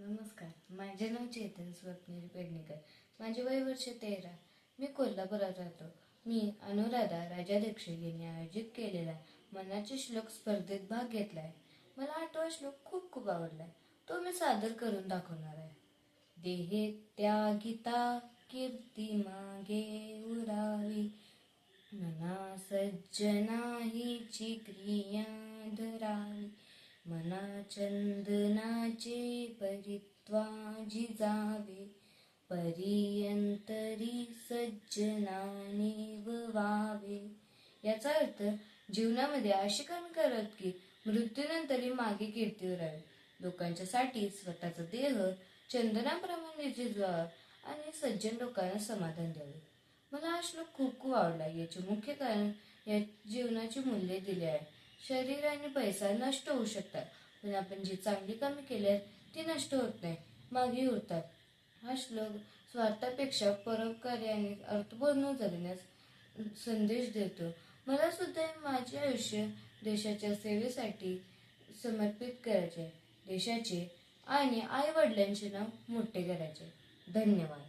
नमस्कार. माझे नाव चेतन स्वप्नील पेडणेकर. माझे वय वर्ष 13. मी कोल्हापुरात राहतो. मी अनुराधा राजा दीक्षित यांनी आयोजित केलेल्या मनाचे श्लोक स्पर्धेत भाग घेतलाय. मला 8वा श्लोक खूप आवडलाय. तो मी सादर करून दाखवणार आहे. देहे त्यागिता कीर्ती मागे उरावी, मना सज्जना हीची क्रिया धरावी, मना चंदनाचे परित्वाजी जावे, परियंतरी सज्जनाने व्हावे. याचा अर्थ जीवनामध्ये अशी काम करत की मृत्यूनंतरही मागे कीर्ती उरावी. लोकांच्या साठी स्वतःचा देह चंदनाप्रमाणे झिजवावा आणि सज्जन लोकांना समाधान द्यावे. मला हा श्लोक खूप आवडला. याचे मुख्य कारण या जीवनाची मूल्य दिले आहे. शरीर आणि पैसा नष्ट होऊ शकतात, पण आपण जी चांगली कामे केली ती नष्ट होत नाही, मागे उरतात. हा श्लोक स्वार्थापेक्षा परोपकार्याने अर्थपूर्ण जगण्यास संदेश देतो. मला सुद्धा माझे आयुष्य देशाच्या सेवेसाठी समर्पित करायचे. देशाचे आणि आई वडिलांचे नाव मोठे करायचे. धन्यवाद.